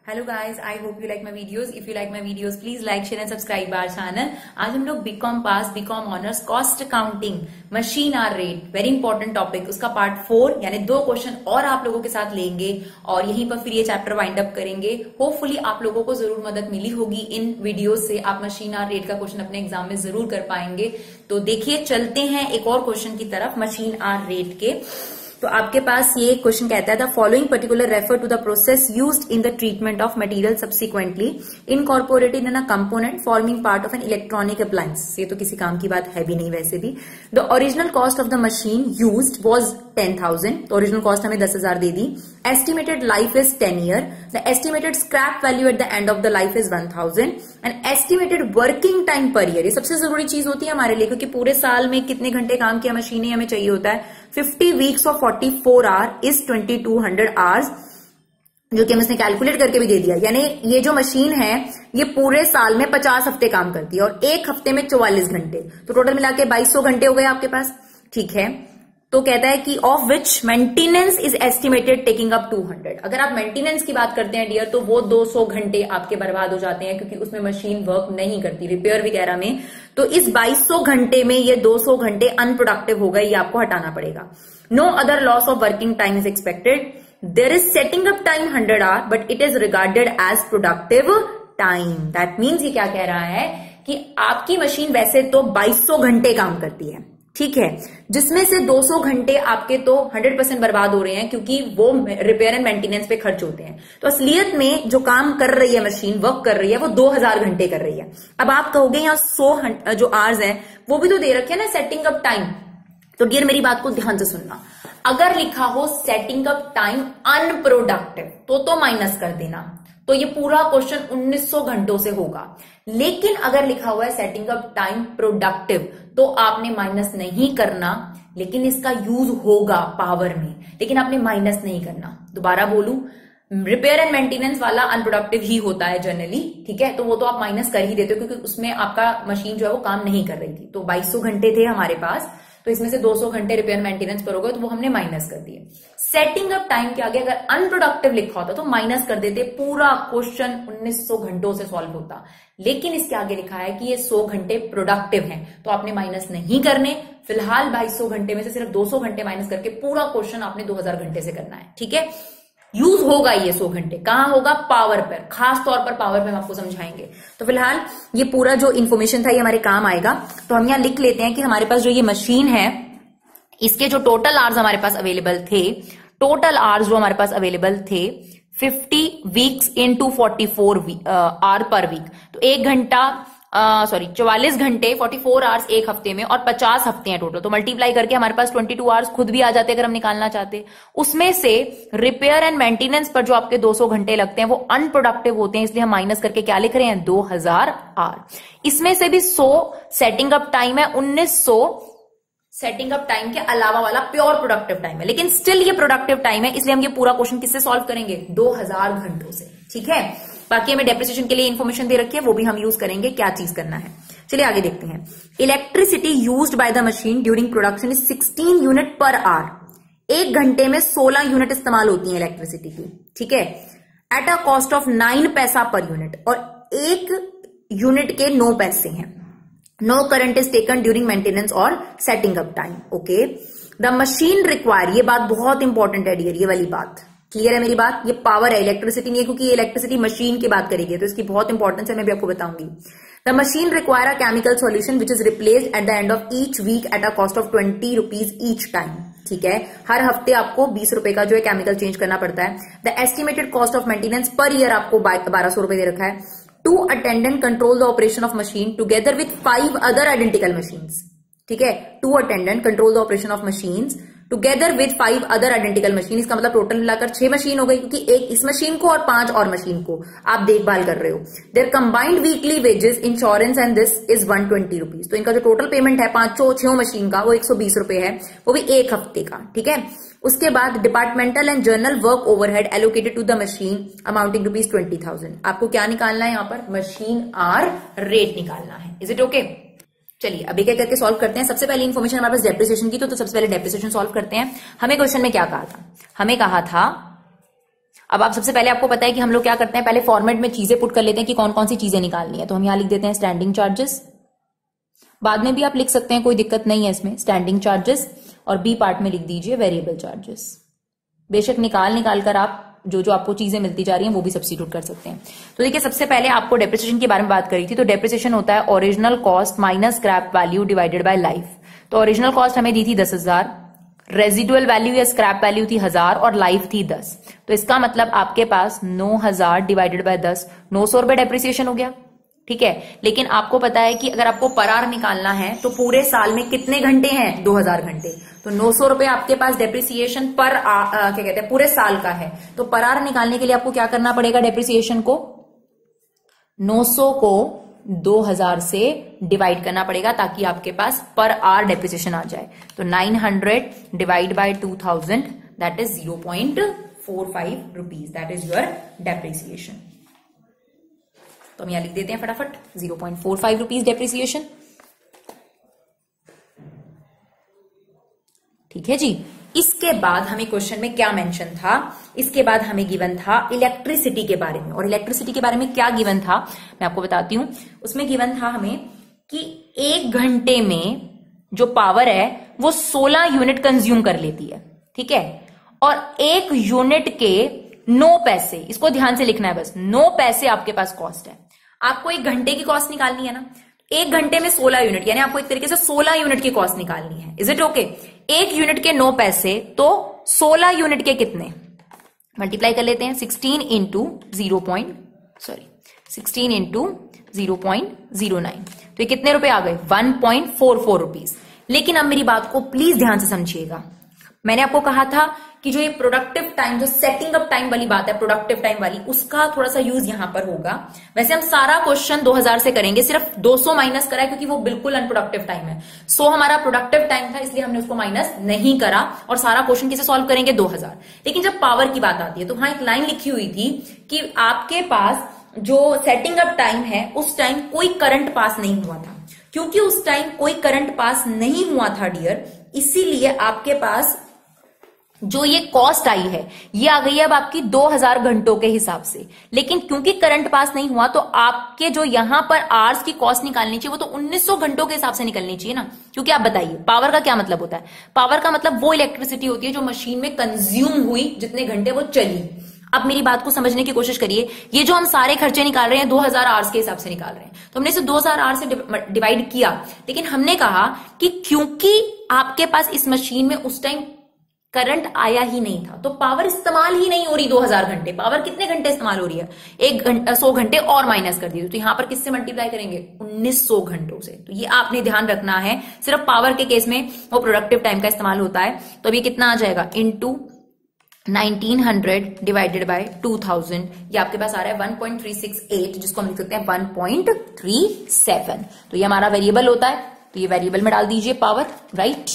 Hello guys, I hope you like my videos. If you like my videos please like share and subscribe our channel. आज हम लोग BCom pass, BCom honours, cost accounting, machine hour rate, very important topic, उसका part 4 यानी 2 question और आप लोगों के साथ लेंगे और यहीं पर फिर ये चैप्टर वाइंड अप करेंगे. होपफुली आप लोगों को जरूर मदद मिली होगी इन वीडियो से. आप मशीन आर रेट का क्वेश्चन अपने एग्जाम में जरूर कर पाएंगे. तो देखिए, चलते हैं एक और क्वेश्चन की तरफ मशीन आर रेट के. तो आपके पास ये क्वेश्चन कहता है the following particular refer to the process used in the treatment of material subsequently incorporated in a component forming part of an electronic appliance. ये तो किसी काम की बात है भी नहीं वैसे भी. The original cost of the machine used was 10,000. तो ओरिजिनल कॉस्ट हमें 10,000 दे दी. Estimated life is 10 year. The estimated scrap value at the end of the life is 1,000 and estimated working time per year. ये सबसे जरूरी चीज होती है हमारे लिए, क्योंकि पूरे साल में कितने घंटे काम किया मशीन हमें चाहिए होता है. 50 weeks of 44 our is 2200 hours, जो कि हम इसने कैलकुलेट करके भी दे दिया. यानी ये जो मशीन है ये पूरे साल में 50 हफ्ते काम करती है और एक हफ्ते में 44 घंटे. तो टोटल मिला के 2200 घंटे हो गए आपके पास. ठीक है, तो कहता है कि of which maintenance is estimated taking up 200. अगर आप मेंटेनेंस की बात करते हैं डियर, तो वो 200 घंटे आपके बर्बाद हो जाते हैं, क्योंकि उसमें मशीन वर्क नहीं करती रिपेयर वगैरह में. तो इस 2200 घंटे में ये 200 घंटे अनप्रोडक्टिव हो गए, ये आपको हटाना पड़ेगा. No other loss of working time is expected. There is setting up time 100 hour but it is regarded as productive time. That means ये क्या कह रहा है कि आपकी मशीन वैसे तो 2200 घंटे काम करती है, ठीक है, जिसमें से 200 घंटे आपके तो 100% बर्बाद हो रहे हैं, क्योंकि वो रिपेयर एंड मेंटेनेंस पे खर्च होते हैं. तो असलियत में जो काम कर रही है मशीन, वर्क कर रही है, वो 2000 घंटे कर रही है. अब आप कहोगे यहाँ 100 जो आवर्स हैं वो भी तो दे रखे हैं ना सेटिंग अप टाइम. तो डियर मेरी बात को ध्यान से सुनना. अगर लिखा हो सेटिंग अप टाइम अनप्रोडक्टिव तो माइनस कर देना. तो ये पूरा क्वेश्चन 1900 घंटों से होगा. लेकिन अगर लिखा हुआ है सेटिंग अप टाइम प्रोडक्टिव तो आपने माइनस नहीं करना, लेकिन इसका यूज होगा पावर में, लेकिन आपने माइनस नहीं करना. दोबारा बोलूं, रिपेयर एंड मेंटेनेंस वाला अनप्रोडक्टिव ही होता है जनरली, ठीक है, तो वो तो आप माइनस कर ही देते हो, क्योंकि उसमें आपका मशीन जो है वो काम नहीं कर रही थी. तो 2200 घंटे थे हमारे पास, तो इसमें से 200 घंटे रिपेयर मेंटेनेंस पर हो गए, तो वो हमने माइनस कर दिए. सेटिंग अप टाइम के आगे अगर अनप्रोडक्टिव लिखा होता तो माइनस कर देते, पूरा क्वेश्चन 1900 घंटों से सॉल्व होता. लेकिन इसके आगे लिखा है कि ये 100 घंटे प्रोडक्टिव हैं, तो आपने माइनस नहीं करने. फिलहाल 2200 घंटे में से सिर्फ 200 घंटे माइनस करके पूरा क्वेश्चन आपने 2000 घंटे से करना है. ठीक है, यूज होगा ये 100 घंटे. कहां होगा? पावर पर, खास तौर पर पावर पर हम आपको समझाएंगे. तो फिलहाल ये पूरा जो इन्फॉर्मेशन था ये हमारे काम आएगा. तो हम यहां लिख लेते हैं कि हमारे पास जो ये मशीन है इसके जो टोटल आवर्स हमारे पास अवेलेबल थे, टोटल आवर्स जो हमारे पास अवेलेबल थे 50 weeks into 44 hour per week. तो 44 घंटे 44 आवर्स एक हफ्ते में, और 50 हफ्ते हैं टोटल. तो मल्टीप्लाई करके हमारे पास 22 आवर्स खुद भी आ जाते अगर हम निकालना चाहते. उसमें से रिपेयर एंड मेंटेनेंस पर जो आपके 200 घंटे लगते हैं वो अनप्रोडक्टिव होते हैं, इसलिए हम माइनस करके क्या लिख रहे हैं? 2000 आवर. इसमें से भी 100 सेटिंग अप टाइम है, 1900 सेटिंग अप टाइम के अलावा वाला प्योर प्रोडक्टिव टाइम है. लेकिन स्टिल ये प्रोडक्टिव टाइम है, इसलिए हम ये पूरा क्वेश्चन किससे सॉल्व करेंगे? 2000 घंटों से. ठीक है, बाकी हमें डेप्रिसिएशन के लिए इंफॉर्मेशन दे रखी है, वो भी हम यूज करेंगे, क्या चीज करना है. चलिए आगे देखते हैं. Electricity used by the machine during production is 16 unit per hour. एक घंटे में 16 यूनिट इस्तेमाल होती है इलेक्ट्रिसिटी की. ठीक है, एट अ कॉस्ट ऑफ 9 पैसा पर यूनिट, और एक यूनिट के 9 पैसे हैं. No current is taken during maintenance और setting up time. Okay, the machine require, ये बात बहुत इंपॉर्टेंट है डियर, ये वाली बात क्लियर है मेरी बात. ये पावर है, इलेक्ट्रिसिटी नहीं है, क्योंकि ये इलेक्ट्रिसिटी मशीन की बात करेगी, तो इसकी बहुत इंपॉर्टेंस है, मैं भी आपको बताऊंगी. The machine require a chemical solution which is replaced at the end of each week at a cost of 20 rupees each time. ठीक है, हर हफ्ते आपको 20 रुपए का जो है केमिकल चेंज करना पड़ता है. The estimated cost of maintenance per year आपको 1200 रुपए दे रखा है. 2 attendant control the operation of machine together with 5 other identical machines. ठीक है, 2 attendant control the operation of machines together with 5 other identical machine. इसका मतलब टोटल मिलाकर 6 मशीन हो गई, क्योंकि एक इस मशीन को और 5 और मशीन को आप देखभाल कर रहे हो. Their combined weekly wages, insurance and this is 120 rupees. तो इनका जो टोटल पेमेंट है 5-6 मशीन का, वो 120 रुपए है, वो भी एक हफ्ते का. ठीक है, उसके बाद departmental and general work overhead allocated to the machine amounting rupees 20,000. आपको क्या निकालना है यहाँ पर? मशीन आर रेट निकालना है. Is it okay? चलिए अभी क्या करके सॉल्व करते हैं. सबसे पहले इन्फॉर्मेशन हमारे पास डेप्रिसिएशन की, तो सबसे पहले डेप्रिसिएशन सॉल्व करते हैं. हमें क्वेश्चन में क्या कहा था? हमें कहा था अब आप सबसे पहले आपको पता है कि हम लोग क्या करते हैं, पहले फॉर्मेट में चीजें पुट कर लेते हैं कि कौन कौन सी चीजें निकालनी है। तो हम यहां लिख देते हैं स्टैंडिंग चार्जेस, बाद में भी आप लिख सकते हैं, कोई दिक्कत नहीं है इसमें, स्टैंडिंग चार्जेस, और बी पार्ट में लिख दीजिए वेरिएबल चार्जेस। बेशक निकाल कर आप जो जो आपको चीजें मिलती जा रही हैं वो भी सब्स्टिट्यूट कर सकते हैं। तो देखिए सबसे पहले आपको डेप्रिसिएशन के बारे में बात करी थी, तो डेप्रिसिएशन होता है original cost minus scrap value divided by life. तो ओरिजिनल कॉस्ट हमें दी थी 10,000, रेजिडुअल वैल्यू या स्क्रैप वैल्यू थी 1000 और लाइफ थी 10। तो इसका मतलब आपके पास 9000 डिवाइडेड बाय 10, 900 रुपए डेप्रिसिएशन हो गया, ठीक है। लेकिन आपको पता है कि अगर आपको पर आवर निकालना है तो पूरे साल में कितने घंटे हैं, 2000 घंटे। तो 900 रुपए आपके पास डेप्रिसिएशन पर क्या कहते हैं पूरे साल का है। तो पर आवर निकालने के लिए आपको क्या करना पड़ेगा, डेप्रिसिएशन को 900 को 2000 से डिवाइड करना पड़ेगा ताकि आपके पास पर आवर डेप्रिसिएशन आ जाए। तो 900 divide by 2000 that is 0.45 rupees, that is your depreciation. तो हम यहां लिख देते हैं फटाफट 0.45 रुपीज डेप्रिसिएशन, ठीक है जी। इसके बाद हमें क्वेश्चन में क्या मेंशन था, इसके बाद हमें गिवन था इलेक्ट्रिसिटी के बारे में। और इलेक्ट्रिसिटी के बारे में क्या गिवन था मैं आपको बताती हूं। उसमें गिवन था हमें कि 1 घंटे में जो पावर है वो 16 यूनिट कंज्यूम कर लेती है, ठीक है। और 1 यूनिट के 9 पैसे, इसको ध्यान से लिखना है बस, 9 पैसे आपके पास कॉस्ट है। आपको 1 घंटे की कॉस्ट निकालनी है ना, 1 घंटे में 16 यूनिट, यानी आपको एक तरीके से 16 यूनिट की कॉस्ट निकालनी है। Is it okay? 1 यूनिट के 9 पैसे, तो 16 यूनिट के कितने, मल्टीप्लाई कर लेते हैं 16 इंटू 0.09। तो ये कितने रुपए आ गए, 1.44 रुपीज। लेकिन अब मेरी बात को प्लीज ध्यान से समझिएगा। मैंने आपको कहा था कि जो ये प्रोडक्टिव टाइम, जो सेटिंग अप टाइम वाली बात है, प्रोडक्टिव टाइम वाली, उसका थोड़ा सा यूज यहां पर होगा। वैसे हम सारा क्वेश्चन 2000 से करेंगे, सिर्फ 200 माइनस करा है क्योंकि वो बिल्कुल अनप्रोडक्टिव टाइम है। 100 हमारा प्रोडक्टिव टाइम था, इसलिए हमने उसको माइनस नहीं करा, और सारा क्वेश्चन किसे सॉल्व करेंगे, 2000। लेकिन जब पावर की बात आती है तो वहां एक लाइन लिखी हुई थी कि आपके पास जो सेटिंग अप टाइम है उस टाइम कोई करंट पास नहीं हुआ था। क्योंकि उस टाइम कोई करंट पास नहीं हुआ था डियर, इसीलिए आपके पास जो ये कॉस्ट आई है ये आ गई है अब आपकी 2000 घंटों के हिसाब से। लेकिन क्योंकि करंट पास नहीं हुआ तो आपके जो यहां पर आवर्स की कॉस्ट निकालनी चाहिए वो तो 1900 घंटों के हिसाब से निकलनी चाहिए ना। क्योंकि आप बताइए पावर का क्या मतलब होता है, पावर का मतलब वो इलेक्ट्रिसिटी होती है जो मशीन में कंज्यूम हुई, जितने घंटे वो चली। अब मेरी बात को समझने की कोशिश करिए, ये जो हम सारे खर्चे निकाल रहे हैं 2000 आवर्स के हिसाब से निकाल रहे हैं, तो हमने इसे 2000 आवर्स से डिवाइड किया। लेकिन हमने कहा कि क्योंकि आपके पास इस मशीन में उस टाइम करंट आया ही नहीं था तो पावर इस्तेमाल ही नहीं हो रही 2000 घंटे। पावर कितने घंटे इस्तेमाल हो रही है, 100 घंटे और माइनस कर दीजिए, तो यहां पर किससे मल्टीप्लाई करेंगे, 1900 घंटों से। तो ये आपने ध्यान रखना है, सिर्फ पावर के केस में वो प्रोडक्टिव टाइम का इस्तेमाल होता है। तो अभी कितना आ जाएगा, इंटू 1900 डिवाइडेड बाय 2000, ये आपके पास आ रहा है 1.368, जिसको हम लिख सकते हैं 1.37। तो ये हमारा वेरिएबल होता है, तो ये वेरिएबल में डाल दीजिए पावर, राइट।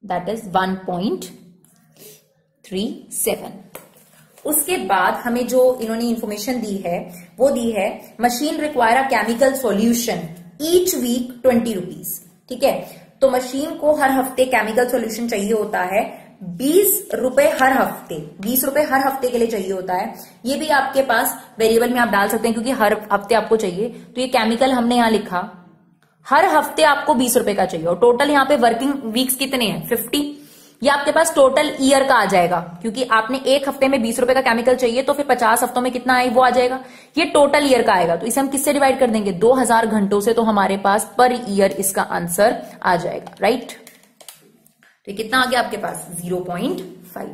That is 1.37। उसके बाद हमें जो इन्होंने इंफॉर्मेशन दी है वो दी है machine require a chemical solution each week 20 rupees, ठीक है। तो मशीन को हर हफ्ते केमिकल सॉल्यूशन चाहिए होता है 20 रुपए हर हफ्ते, 20 रुपए हर हफ्ते के लिए चाहिए होता है। ये भी आपके पास वेरिएबल में आप डाल सकते हैं क्योंकि हर हफ्ते आपको चाहिए। तो ये केमिकल हमने यहां लिखा, हर हफ्ते आपको 20 रुपए का चाहिए, और टोटल यहाँ पे वर्किंग वीक्स कितने हैं, 50। ये आपके पास टोटल ईयर का आ जाएगा क्योंकि आपने एक हफ्ते में 20 रुपए का केमिकल चाहिए, तो फिर 50 हफ्तों में कितना है वो आ जाएगा, ये टोटल ईयर का आएगा। तो इसे हम किससे डिवाइड कर देंगे, 2000 घंटों से, तो हमारे पास पर ईयर इसका आंसर आ जाएगा, राइट। तो कितना आ गया आपके पास, 0.5।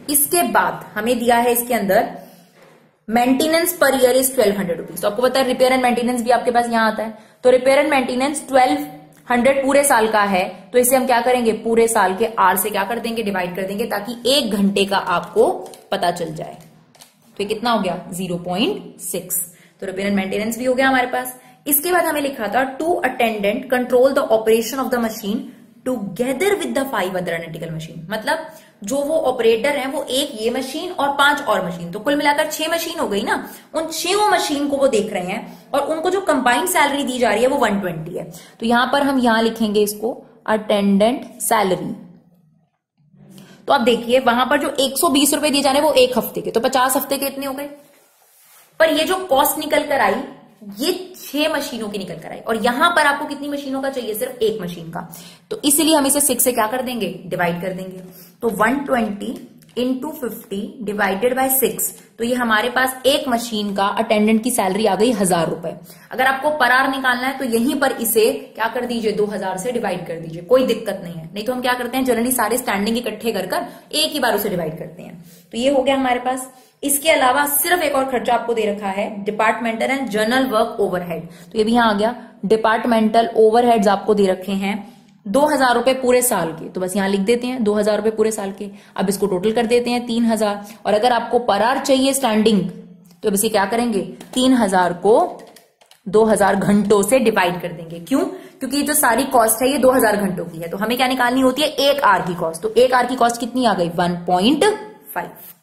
इसके बाद हमें दिया है इसके अंदर maintenance per year is 1200 rupees. तो आपको पता है रिपेयर एंड मेंटेनेंस भी आपके पास यहां आता है, तो रिपेयर एंड मेंटेनेंस 1200 पूरे साल का है। तो इसे हम क्या करेंगे, पूरे साल के आर से क्या कर देंगे, डिवाइड कर देंगे, ताकि 1 घंटे का आपको पता चल जाए। तो ये कितना हो गया, 0.6। तो रिपेयर एंड मेंटेनेंस भी हो गया हमारे पास। इसके बाद हमें लिखा था 2 attendant control the operation of the machine together with the 5 other analytical machine. मतलब जो वो ऑपरेटर हैं वो एक ये मशीन और 5 और मशीन, तो कुल मिलाकर 6 मशीन हो गई ना। उन 6 मशीन को वो देख रहे हैं और उनको जो कंबाइंड सैलरी दी जा रही है वो 120 है। तो यहां पर हम यहां लिखेंगे इसको अटेंडेंट सैलरी। तो आप देखिए वहां पर जो 120 रुपए दिए जा रहे हैं वो 1 हफ्ते के, तो 50 हफ्ते के इतने हो गए। पर ये जो कॉस्ट निकल कर आई ये 6 मशीनों की निकल कर आई, और यहां पर आपको कितनी मशीनों का चाहिए? सिर्फ 1 मशीन का। तो इसीलिए हम इसे 6 से क्या कर देंगे? डिवाइड कर देंगे। तो 120 इंटू 50 डिवाइडेड बाय 6, तो ये हमारे पास एक मशीन का अटेंडेंट की सैलरी आ गई 1000 रुपए। अगर आपको पर आवर निकालना है तो यहीं पर इसे क्या कर दीजिए? 2000 से डिवाइड कर दीजिए, कोई दिक्कत नहीं है। नहीं तो हम क्या करते हैं, जनरली सारे स्टैंडिंग इकट्ठे कर एक ही बार उसे डिवाइड करते हैं। तो ये हो गया हमारे पास। इसके अलावा सिर्फ एक और खर्चा आपको दे रखा है, departmental and general work overhead. तो ये भी यहां आ गया, डिपार्टमेंटल ओवरहेड्स आपको दे रखे हैं 2000 रुपए पूरे साल के। तो बस यहां लिख देते हैं 2000 रुपए पूरे साल के। अब इसको टोटल कर देते हैं 3000, और अगर आपको पर आवर चाहिए स्टैंडिंग तो अब इसे क्या करेंगे? 3000 को 2000 घंटों से डिवाइड कर देंगे। क्यों? क्योंकि ये जो सारी कॉस्ट है ये 2000 घंटों की है, तो हमें क्या निकालनी होती है? 1 आवर की कॉस्ट। तो 1 आवर की कॉस्ट कितनी आ गई? 1.5।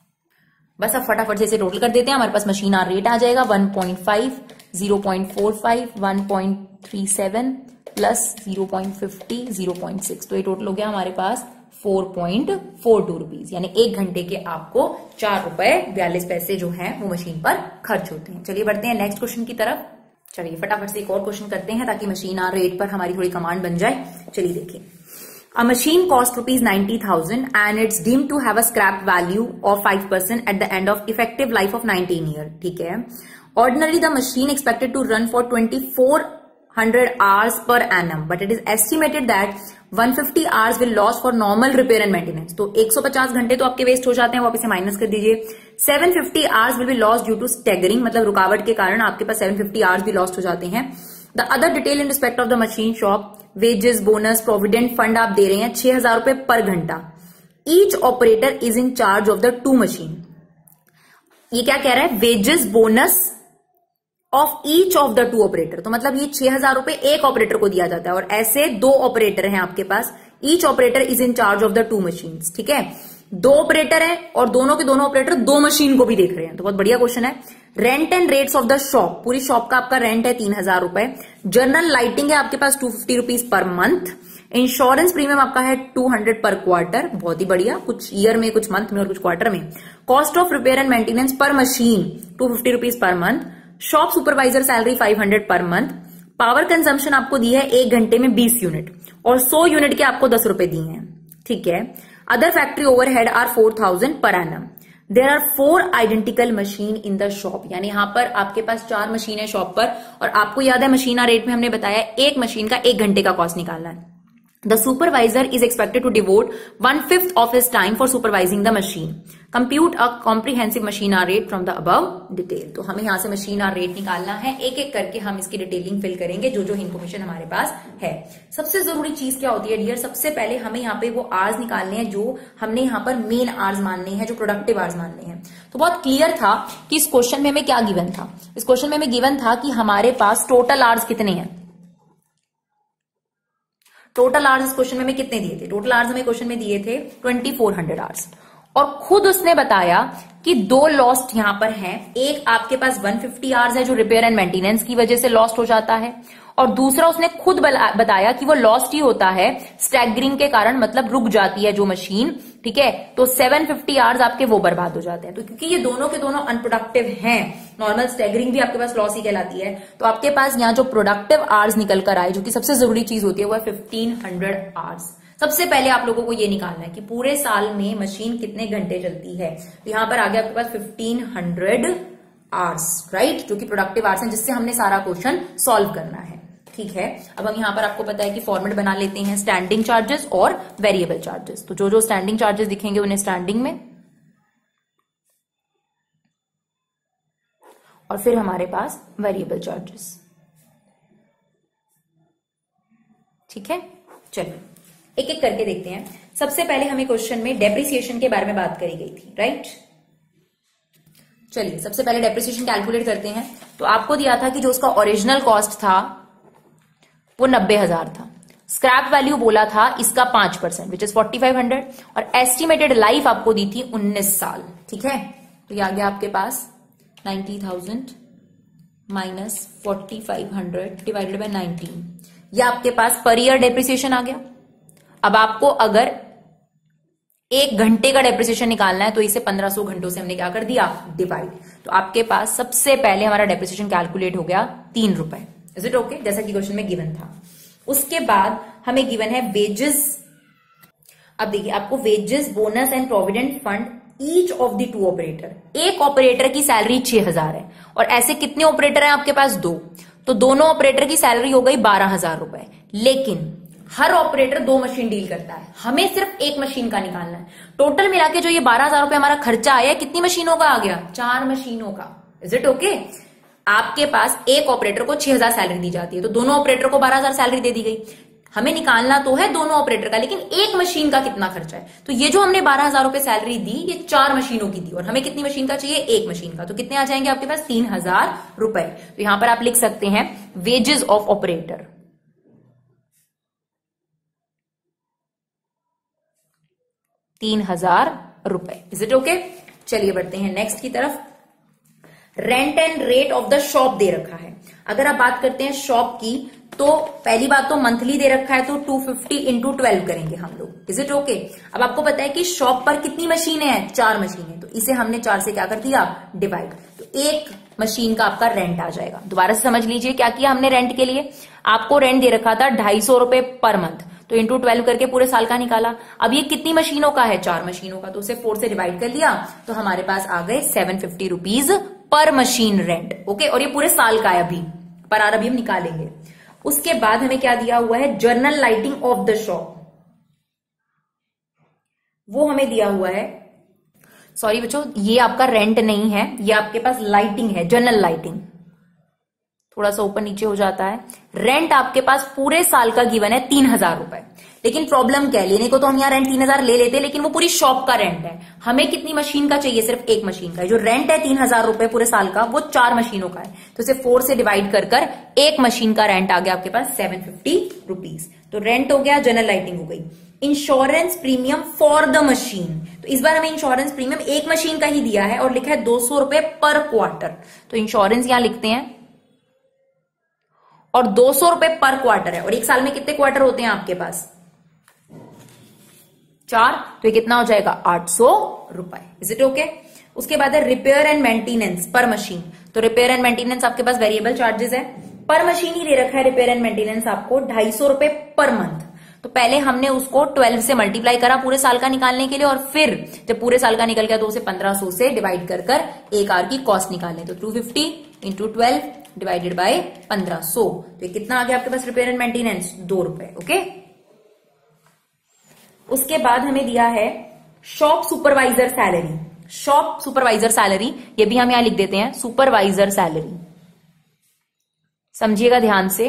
बस अब फटाफट से इसे टोटल कर देते हैं। हमारे पास मशीन आवर रेट आ जाएगा 1.5, 0.45, 1.37 प्लस 0.50, 0.6। तो ये टोटल हो गया हमारे पास 4.42 रुपीज, यानी 1 घंटे के आपको 4 रुपए 42 पैसे जो है वो मशीन पर खर्च होते हैं। चलिए बढ़ते हैं नेक्स्ट क्वेश्चन की तरफ। चलिए फटाफट से एक और क्वेश्चन करते हैं ताकि मशीन आवर रेट पर हमारी थोड़ी कमांड बन जाए। चलिए देखिए, A machine cost rupees 90,000 and it's deemed to have a scrap value of 5% at the end of effective life of 19 years. ठीक है। Ordinarily the machine expected to run for 2400 hours per annum, but it is estimated that 150 hours will lost for normal repair and maintenance. तो 150 घंटे तो आपके waste हो जाते हैं, वो आप इसे माइनस कर दीजिए। 750 hours will be lost due to staggering, मतलब रुकावट के कारण आपके पास 750 hours भी लॉस्ट हो जाते हैं। The other detail in respect of the machine shop, wages, bonus, provident fund आप दे रहे हैं 6000 रुपए पर घंटा। Each operator is in charge of the 2 machine. ये क्या कह रहा है? wages, bonus of each of the 2 operator। तो मतलब ये 6000 रुपए एक ऑपरेटर को दिया जाता है, और ऐसे 2 ऑपरेटर हैं आपके पास। Each operator is in charge of the 2 machines। ठीक है, 2 ऑपरेटर हैं और दोनों के दोनों ऑपरेटर 2 मशीन को भी देख रहे हैं। तो बहुत बढ़िया क्वेश्चन है। Rent and rates of the shop, पूरी शॉप का आपका रेंट है 3000 रुपए। जनरल लाइटिंग है आपके पास 250 rupees per month. Insurance premium आपका है 200 पर क्वार्टर, बहुत ही बढ़िया, कुछ ईयर में, कुछ मंथ में और कुछ क्वार्टर में। Cost of repair and maintenance per machine 250 rupees per month. Shop supervisor salary 500 per month. Power consumption आपको दी है 1 घंटे में 20 यूनिट, और 100 यूनिट के आपको 10 रुपए दिए हैं। ठीक है। Other factory overhead are 4000 per annum. There are 4 identical machine in the shop, यानी यहां पर आपके पास 4 मशीन है शॉप पर, और आपको याद है मशीन रेट में हमने बताया एक मशीन का 1 घंटे का कॉस्ट निकालना है। The supervisor is expected to devote 1/5 of his time for supervising the machine. Compute a comprehensive machine hour rate from the above detail. तो हमें यहां से मशीन आवर रेट निकालना है, एक एक करके हम इसकी डिटेलिंग फिल करेंगे जो जो इन्फॉर्मेशन हमारे पास है। सबसे जरूरी चीज क्या होती है डियर? सबसे पहले हमें यहाँ पे वो आवर्स निकालने हैं जो हमने यहाँ पर मेन आवर्स मानने हैं, जो प्रोडक्टिव आवर्स मानने हैं। तो बहुत क्लियर था कि इस क्वेश्चन में हमें क्या गिवन था। इस क्वेश्चन में हमें गिवन था कि हमारे पास टोटल आवर्स कितने हैं। टोटल आवर्स इस क्वेश्चन में हमें कितने दिए थे? टोटल आवर्स हमें क्वेश्चन में दिए थे 2400 आवर्स, और खुद उसने बताया कि 2 लॉस्ट यहां पर हैं। एक आपके पास 150 आवर्स है जो रिपेयर एंड मेंटेनेंस की वजह से लॉस्ट हो जाता है, और दूसरा उसने खुद बताया कि वो लॉस्ट ही होता है स्टैगरिंग के कारण, मतलब रुक जाती है जो मशीन। ठीक है, तो 750 आवर्स आपके वो बर्बाद हो जाते हैं। तो क्योंकि ये दोनों के दोनों अनप्रोडक्टिव हैं, नॉर्मल स्टैगरिंग भी आपके पास लॉस ही कहलाती है, तो आपके पास यहाँ जो प्रोडक्टिव आवर्स निकल कर आए, जो कि सबसे जरूरी चीज होती है, वो है 1500 आवर्स। सबसे पहले आप लोगों को ये निकालना है कि पूरे साल में मशीन कितने घंटे चलती है। तो यहां पर आ गया आपके पास 1500 आवर्स, राइट, जो कि प्रोडक्टिव आवर्स हैं, जिससे हमने सारा क्वेश्चन सॉल्व करना है। ठीक है, अब हम यहां पर आपको पता है कि फॉर्मेट बना लेते हैं स्टैंडिंग चार्जेस और वेरिएबल चार्जेस। तो जो जो स्टैंडिंग चार्जेस दिखेंगे उन्हें स्टैंडिंग में, और फिर हमारे पास वेरिएबल चार्जेस। ठीक है, चलिए एक एक करके देखते हैं। सबसे पहले हमें क्वेश्चन में डेप्रिसिएशन के बारे में बात करी गई थी, राइट। चलिए सबसे पहले डेप्रिसिएशन कैलकुलेट करते हैं। तो आपको दिया था कि जो उसका ओरिजिनल कॉस्ट था वो 90,000 था। स्क्रैप वैल्यू बोला था इसका 5% विच इज 4500, और एस्टिमेटेड लाइफ आपको दी थी 19 साल। ठीक है, तो ये आ गया आपके पास 90,000 माइनस 4500 डिवाइडेड बाय 19। ये आपके पास पर ईयर डेप्रिसिएशन आ गया। अब आपको अगर 1 घंटे का डेप्रिसिएशन निकालना है तो इसे 1500 घंटों से हमने क्या कर दिया, डिवाइड। तो आपके पास सबसे पहले हमारा डेप्रिसिएशन कैलकुलेट हो गया 3 रुपए। इज इट ओके, जैसा कि क्वेश्चन में गिवन था। उसके बाद हमें गिवन है वेजेस। अब देखिए आपको wages, bonus and provident fund each of the 2 operator. एक ऑपरेटर की सैलरी 6000 है और ऐसे कितने ऑपरेटर हैं आपके पास, 2, तो दोनों ऑपरेटर की सैलरी हो गई 12000 रुपए। लेकिन हर ऑपरेटर 2 मशीन डील करता है, हमें सिर्फ 1 मशीन का निकालना है। टोटल मिला के जो ये 12000 रुपए हमारा खर्चा आया, कितनी मशीनों का आ गया, 4 मशीनों का। Is it okay? आपके पास एक ऑपरेटर को 6000 सैलरी दी जाती है, तो दोनों ऑपरेटर को 12000 सैलरी दे दी गई। हमें निकालना तो है दोनों ऑपरेटर का, लेकिन एक मशीन का कितना खर्चा है। तो ये जो हमने 12000 रुपए सैलरी दी, ये 4 मशीनों की दी और हमें कितनी मशीन का चाहिए, 1 मशीन का। तो कितने आ जाएंगे आपके पास, 3000 रुपए। तो यहां पर आप लिख सकते हैं वेजेस ऑफ ऑपरेटर, 3000 रुपए। Is it okay? चलिए बढ़ते हैं नेक्स्ट की तरफ। Rent and rate of the shop दे रखा है। अगर आप बात करते हैं शॉप की, तो पहली बात तो मंथली दे रखा है, तो 250 इंटू 12 करेंगे हम लोग। Is it okay? अब आपको पता है कि शॉप पर कितनी मशीनें हैं, 4 मशीनें, तो इसे हमने 4 से क्या कर दिया, डिवाइड। तो 1 मशीन का आपका रेंट आ जाएगा। दोबारा से समझ लीजिए क्या किया हमने रेंट के लिए। आपको रेंट दे रखा था 250 रुपए पर मंथ, तो इंटू 12 करके पूरे साल का निकाला। अब ये कितनी मशीनों का है, 4 मशीनों का, तो उसे 4 से डिवाइड कर लिया, तो हमारे पास आ गए 750 rupees per machine rent. Okay, और ये पूरे साल का है अभी, पर आर अभी हम निकालेंगे। उसके बाद हमें क्या दिया हुआ है, journal lighting of the shop, वो हमें दिया हुआ है। सॉरी बच्चों, ये आपका रेंट नहीं है, ये आपके पास लाइटिंग है, जर्नल लाइटिंग। थोड़ा सा ऊपर नीचे हो जाता है। रेंट आपके पास पूरे साल का गिवन है 3000 रुपए। लेकिन प्रॉब्लम क्या है, लेने को तो हम यहाँ रेंट 3000 ले लेते, लेकिन वो पूरी शॉप का रेंट है। हमें कितनी मशीन का चाहिए, सिर्फ 1 मशीन का। जो रेंट है 3000 रुपए पूरे साल का, वो 4 मशीनों का है, तो इसे 4 से डिवाइड कर 1 मशीन का रेंट आ गया आपके पास 750 रुपीज। तो रेंट हो गया, जनरल लाइटिंग हो गई। Insurance premium for the machine, तो इस बार हमें इंश्योरेंस प्रीमियम 1 मशीन का ही दिया है और लिखा है 200 रुपए पर क्वार्टर। तो इंश्योरेंस यहां लिखते हैं, और 200 रुपए पर क्वार्टर है। और 1 साल में कितने क्वार्टर होते हैं आपके पास, 4, तो ये कितना हो जाएगा, 800 रुपए। Is it okay? उसके बाद है repair and maintenance per machine. तो रिपेयर एंड मेंटेनेंस आपके पास वेरिएबल चार्जेस है, पर मशीन ही दे रखा है रिपेयर एंड मेंटेनेंस आपको 250 रुपए पर मंथ। तो पहले हमने उसको 12 से मल्टीप्लाई करा पूरे साल का निकालने के लिए, और फिर जब पूरे साल का निकल गया तो उसे 1500 से डिवाइड कर 1 आवर की कॉस्ट निकालने। तो 250 इंटू 12 डिवाइडेड बाय 1500, तो ये कितना आ गया आपके पास रिपेयर एंड मेंटेनेंस, 2 रुपए। ओके, उसके बाद हमें दिया है shop supervisor salary. Shop supervisor salary, ये भी हम यहां लिख देते हैं सुपरवाइजर सैलरी, समझिएगा ध्यान से।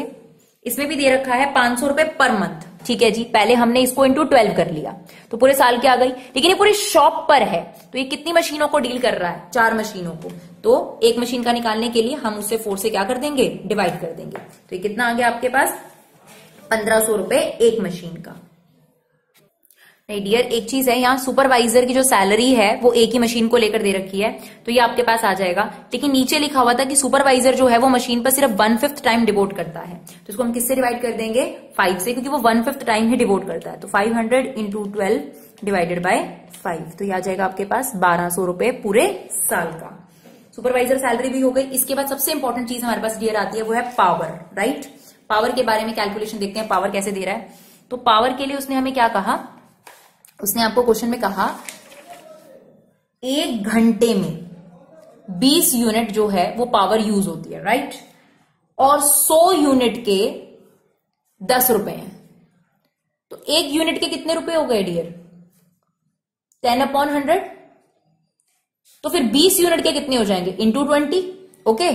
इसमें भी दे रखा है 500 रुपए पर मंथ। ठीक है जी, पहले हमने इसको इंटू 12 कर लिया तो पूरे साल की आ गई, लेकिन ये पूरी शॉप पर है, तो ये कितनी मशीनों को डील कर रहा है, 4 मशीनों को। तो 1 मशीन का निकालने के लिए हम उससे 4 से क्या कर देंगे, डिवाइड कर देंगे। तो ये कितना आ गया आपके पास, 1500 रुपए 1 मशीन का। नहीं डियर, एक चीज है, यहाँ सुपरवाइजर की जो सैलरी है वो 1 ही मशीन को लेकर दे रखी है, तो ये आपके पास आ जाएगा। लेकिन नीचे लिखा हुआ था कि सुपरवाइजर जो है वो मशीन पर सिर्फ 1/5 टाइम डिवोट करता है, तो इसको हम किससे डिवाइड कर देंगे, 5 से, क्योंकि वो 1/5 टाइम ही डिवोट करता है। तो 500 इंटू 12 डिवाइडेड बाय 5, तो ये आ जाएगा आपके पास 1200 रुपए पूरे साल का। सुपरवाइजर सैलरी भी हो गई। इसके बाद सबसे इंपॉर्टेंट चीज हमारे पास डियर आती है, वो है पावर। राइट, पावर के बारे में कैलकुलेशन देखते हैं, पावर कैसे दे रहा है। तो पावर के लिए उसने हमें क्या कहा, उसने आपको क्वेश्चन में कहा 1 घंटे में 20 यूनिट जो है वो पावर यूज होती है, राइट, और 100 यूनिट के 10 रुपए हैं। तो 1 यूनिट के कितने रुपए हो गए डियर, 10/100। तो फिर 20 यूनिट के कितने हो जाएंगे, इंटू 20। ओके,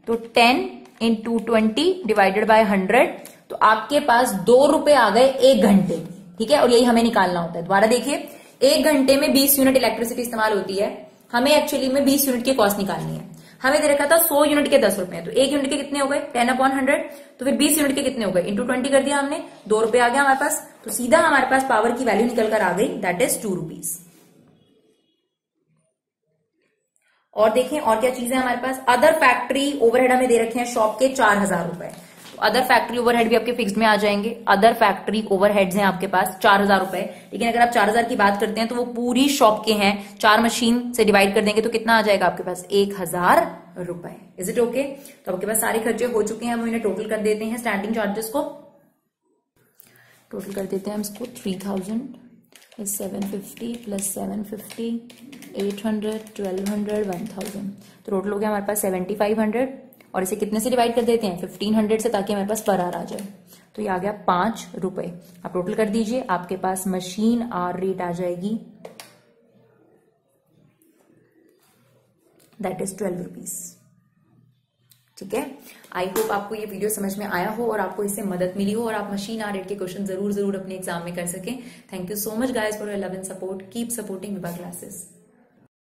तो 10 इंटू 20 डिवाइडेड बाय 100, तो आपके पास 2 रुपए आ गए 1 घंटे। ठीक है, और यही हमें निकालना होता है। दोबारा देखिए, 1 घंटे में 20 यूनिट इलेक्ट्रिसिटी इस्तेमाल होती है, हमें एक्चुअली में 20 यूनिट की कॉस्ट निकालनी है। हमें दे रखा था 100 यूनिट के 10 रुपए, तो 1 यूनिट के कितने हो गए, 10/100। तो फिर 20 यूनिट के कितने हो गए, इंटू 20 कर दिया हमने, 2 रुपए आ गया हमारे पास। तो सीधा हमारे पास पावर की वैल्यू निकल कर आ गई, दैट इज 2 रुपीज। और देखें और क्या चीजें हमारे पास, अदर फैक्ट्री ओवरहेड हमें दे रखे हैं शॉप के 4000 रुपए। अदर फैक्ट्री ओवरहेड भी आपके फिक्स्ड में आ जाएंगे। अदर फैक्ट्री ओवरहेड्स हैं आपके पास 4000 रुपए, लेकिन अगर आप 4000 की बात करते हैं तो वो पूरी शॉप के हैं, 4 मशीन से डिवाइड कर देंगे तो कितना आ जाएगा आपके पास 1000 रुपए। Is it okay? तो आपके पास सारे खर्चे हो चुके हैं। हम इन्हें टोटल कर देते हैं। स्टैंडिंग चार्जेस को टोटल कर देते हैं हम इसको 3000 + 750 + 750 800 1200 1000, तो टोटल हो गया हमारे पास 7500। और इसे कितने से डिवाइड कर देते हैं 1500 से, ताकि हमारे पास पर आवर आ जाए। तो ये आ गया 5 रुपए। आप टोटल कर दीजिए, आपके पास मशीन आवर रेट आ जाएगी, दैट इज 12 रुपीज। ठीक है, आई होप आपको ये वीडियो समझ में आया हो और आपको इससे मदद मिली हो और आप मशीन आवर रेट के क्वेश्चन जरूर अपने एग्जाम में कर सकें। Thank you so much guys for your love and support. Keep supporting Vibha classes.